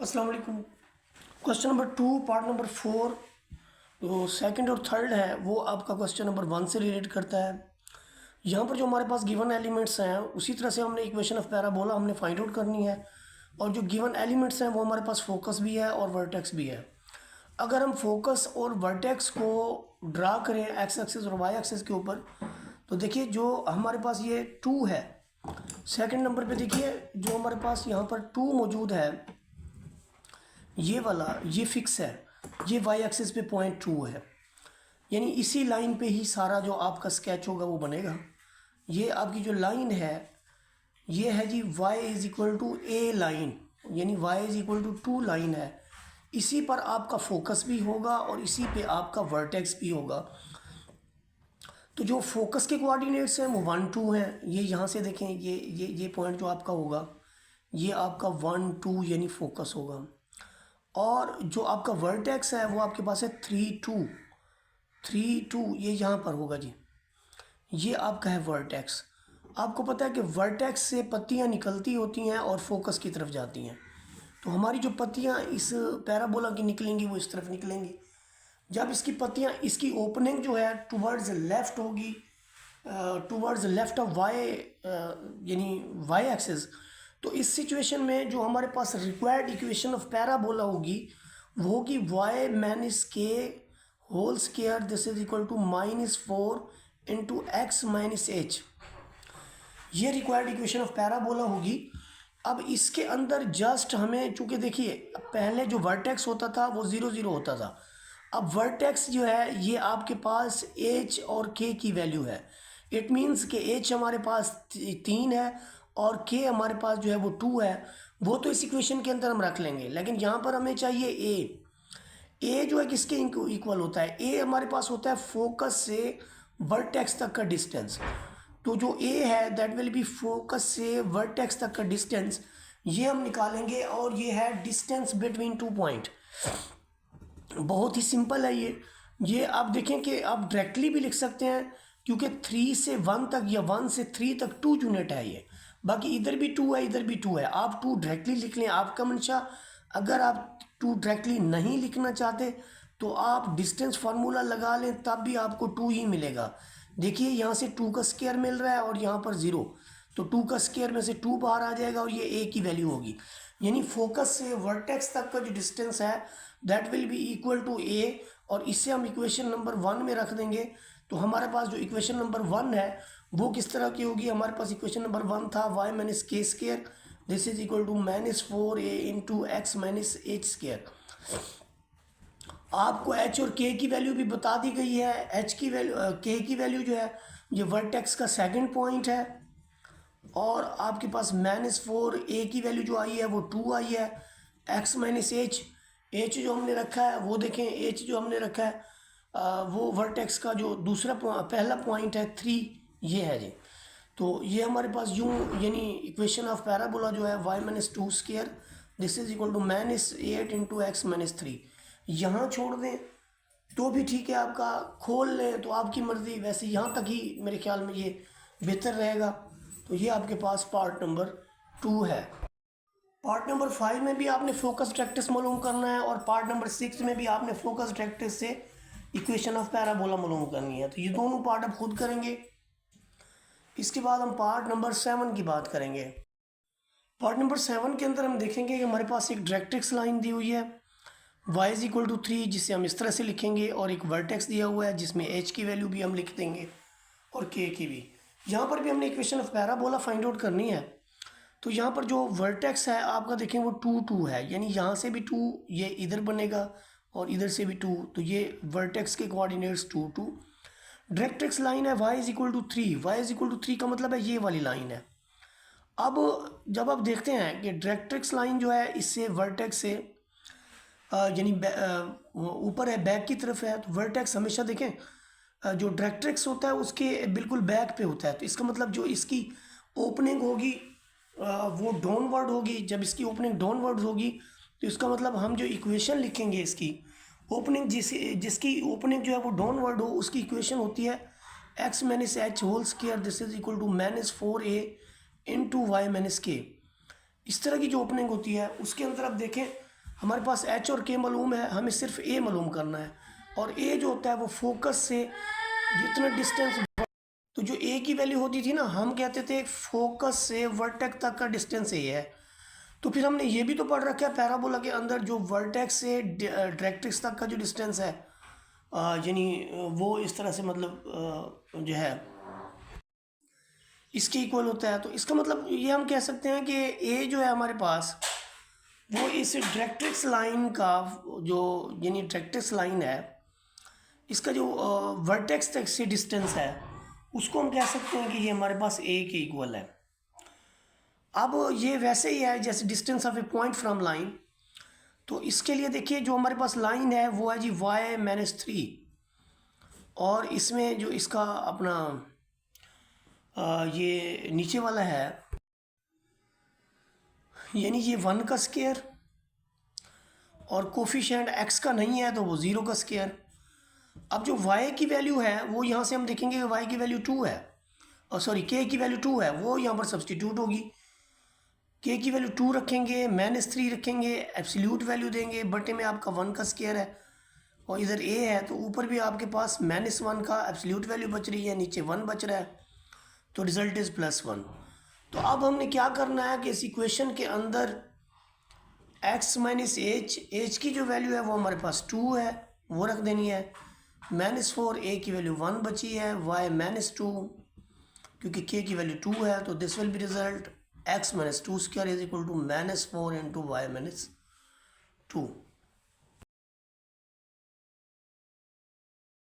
अस्सलाम वालेकुम। Question number 2 part number 4 जो सेकंड और थर्ड है वो आपका क्वेश्चन नंबर 1 से रिलेट करता है। यहाँ पर जो हमारे पास गिवन एलिमेंट्स हैं उसी तरह से हमने इक्वेशन ऑफ पैराबोला हमने फाइंड आउट करनी है। और जो गिवन एलिमेंट्स हैं वो हमारे पास फोकस भी है और वर्टेक्स भी है। अगर हम फोकस और वर्टेक्स को ड्रा करें एक्स एक्सिस और वाई एक्सिस के ऊपर, तो देखिए जो हमारे पास ये 2 है, सेकंड नंबर पे देखिए जो हमारे पास यहाँ पर 2 मौजूद है, ये वाला ये फिक्स है, ये वाई एक्सिस पे पॉइंट 2 है। यानी इसी लाइन पे ही सारा जो आपका स्केच होगा वो बनेगा। ये आपकी जो लाइन है ये है जी y is equal to a line, यानी y is equal to 2 line है। इसी पर आपका फोकस भी होगा और इसी पे आपका वर्टेक्स भी होगा। तो जो फोकस के कोऑर्डिनेट्स हैं वो 1 2 हैं। ये यहाँ से देखें, ये पॉइंट जो आपका होगा ये आपका 1 2 यानी फोकस होगा। और जो आपका वर्टेक्स है वो आपके पास है 3 2 ये यहाँ पर होगा जी। ये आपका है वर्टेक्स। आपको पता है कि वर्टेक्स से पत्तियाँ निकलती होती हैं और फोकस की तरफ जाती हैं। तो हमारी जो पत्तियाँ इस पैराबोला की निकलेंगी वो इस तरफ निकलेंगी। जब इसकी पत्तियाँ, इसकी ओपनिंग जो है टुवर्ड्स लेफ़्ट होगी, टुवर्ड्स लेफ़्ट ऑफ वाई यानी वाई एक्सिस, तो इस सिचुएशन में जो हमारे पास रिक्वायर्ड इक्वेशन ऑफ पैराबोला होगी वो होगी y minus k whole square this is equal to -4 into x minus h. ये रिक्वायर्ड इक्वेशन ऑफ पैराबोला होगी। अब इसके अंदर जस्ट हमें, चूँकि देखिए पहले जो वर्टेक्स होता था वो 0 0 होता था, अब वर्टेक्स जो है ये आपके पास एच और के की वैल्यू है। इट मीन्स कि एच हमारे पास 3 है और के हमारे पास जो है वो 2 है। वो तो इस इक्वेशन के अंदर हम रख लेंगे, लेकिन यहाँ पर हमें चाहिए ए जो है किसके इक्वल होता है? ए हमारे पास होता है फोकस से वर्टेक्स तक का डिस्टेंस। तो जो ए है दैट विल बी फोकस से वर्टेक्स तक का डिस्टेंस, ये हम निकालेंगे और ये है डिस्टेंस बिटवीन 2 पॉइंट। बहुत ही सिंपल है ये आप देखें कि आप डायरेक्टली भी लिख सकते हैं, क्योंकि 3 से 1 तक या 1 से 3 तक 2 यूनिट है ये। बाकी इधर भी 2 है, इधर भी 2 है, आप 2 डायरेक्टली लिख लें, आपका मंशा। अगर आप 2 डायरेक्टली नहीं लिखना चाहते तो आप डिस्टेंस फार्मूला लगा लें, तब भी आपको 2 ही मिलेगा। देखिए यहाँ से 2 का स्क्वायर मिल रहा है और यहाँ पर 0, तो 2 का स्क्वायर में से 2 बाहर आ जाएगा और ये ए की वैल्यू होगी। यानी फोकस से वर्टेक्स तक का जो डिस्टेंस है that will be equal to A, और इससे हम इक्वेशन नंबर 1 में रख देंगे। तो हमारे पास जो इक्वेशन नंबर 1 है वो किस तरह की होगी? हमारे पास इक्वेशन नंबर 1 था y minus k square this is equal to -4a into x minus h square. आपको h और k की वैल्यू भी बता दी गई है। h की वैल्यू, k की वैल्यू जो है ये वर्टेक्स का सेकंड पॉइंट है, और आपके पास -4a की वैल्यू जो आई है वो 2 आई है। x माइनस एच जो हमने रखा है वो देखें, h जो हमने रखा है वो वर्टेक्स का जो दूसरा पहला पॉइंट है 3, ये है जी। तो ये हमारे पास यूँ, यानी इक्वेशन ऑफ पैराबोला जो है y minus 2 square this is equal to -8 into x minus 3। यहाँ छोड़ दें तो भी ठीक है, आपका खोल लें तो आपकी मर्ज़ी, वैसे यहाँ तक ही मेरे ख्याल में ये बेहतर रहेगा। तो ये आपके पास पार्ट नंबर 2 है। पार्ट नंबर 5 में भी आपने फोकस डायरेक्ट्रिक्स मालूम करना है और पार्ट नंबर 6 में भी आपने फोकस डायरेक्ट्रिक्स से इक्वेशन ऑफ पैराबोला मालूम करनी है। तो ये दोनों पार्ट आप खुद करेंगे। इसके बाद हम पार्ट नंबर 7 की बात करेंगे। पार्ट नंबर 7 के अंदर हम देखेंगे कि हमारे पास एक डायरेक्ट्रिक्स लाइन दी हुई है y इज इक्वल टू 3, जिसे हम इस तरह से लिखेंगे, और एक वर्टेक्स दिया हुआ है जिसमें h की वैल्यू भी हम लिख देंगे और k की भी। यहाँ पर भी हमने equation of parabola find out करनी है। तो यहाँ पर जो वर्टेक्स है आपका देखें वो 2 2 है, यानी यहाँ से भी 2, ये इधर बनेगा और इधर से भी 2, तो ये वर्टेक्स के कोऑर्डिनेट्स 2 2। डायरेक्ट्रिक्स लाइन है y is equal to 3, y is equal to 3 का मतलब है ये वाली लाइन है। अब जब आप देखते हैं कि डायरेक्ट्रिक्स लाइन जो है इससे वर्टेक्स से यानी ऊपर है, बैक की तरफ है, तो वर्टेक्स हमेशा देखें जो डायरेक्ट्रिक्स होता है उसके बिल्कुल बैक पे होता है। तो इसका मतलब जो इसकी ओपनिंग होगी वो डाउनवर्ड होगी। जब इसकी ओपनिंग डाउनवर्ड होगी तो इसका मतलब हम जो इक्वेशन लिखेंगे इसकी ओपनिंग, जिसकी ओपनिंग जो है वो डाउनवर्ड हो, उसकी इक्वेशन होती है x minus h whole square this is equal to -4a into y minus k. इस तरह की जो ओपनिंग होती है उसके अंदर आप देखें हमारे पास एच और के मालूम है, हमें सिर्फ ए मालूम करना है। और ए जो होता है वो फोकस से जितना डिस्टेंस, तो जो ए की वैल्यू होती थी ना, हम कहते थे फोकस से वर्टेक्स तक का डिस्टेंस ए है। तो फिर हमने ये भी तो पढ़ रखा है पैराबोला के अंदर जो वर्टेक्स से डायरेक्ट्रिक्स तक का जो डिस्टेंस है, यानी वो इस तरह से मतलब जो है इसके इक्वल होता है। तो इसका मतलब ये हम कह सकते हैं कि ए जो है हमारे पास वो इस डायरेक्ट्रिक्स लाइन का जो, यानी डायरेक्ट्रिक्स लाइन है, इसका जो वर्टेक्स तक से डिस्टेंस है उसको हम कह सकते हैं कि ये हमारे पास ए के इक्वल है। अब ये वैसे ही है जैसे distance of A point from line. तो इसके लिए देखिए जो हमारे पास लाइन है वो है जी y-3, और इसमें जो इसका अपना ये नीचे वाला है, यानी ये 1 का स्क्वायर, और कोफिशिएंट x का नहीं है तो वो 0 का स्क्वायर। अब जो y की वैल्यू है वो यहाँ से हम देखेंगे कि y की वैल्यू 2 है, और सॉरी k की वैल्यू 2 है, वो यहाँ पर सब्सटीट्यूट होगी। k की वैल्यू 2 रखेंगे, -3 रखेंगे, एब्सोल्यूट वैल्यू देंगे, बटे में आपका 1 का स्क्वायर है, और इधर a है तो ऊपर भी आपके पास -1 का एब्सोल्यूट वैल्यू बच रही है, नीचे 1 बच रहा है, तो रिजल्ट इज़ +1। तो अब हमने क्या करना है कि इस इक्वेशन के अंदर x माइनस एच की जो वैल्यू है वो हमारे पास 2 है, वो रख देनी है, -4, a की वैल्यू 1 बची है, y-2, क्योंकि k की वैल्यू 2 है, तो this will be result x-2² is equal to -4 into y-2।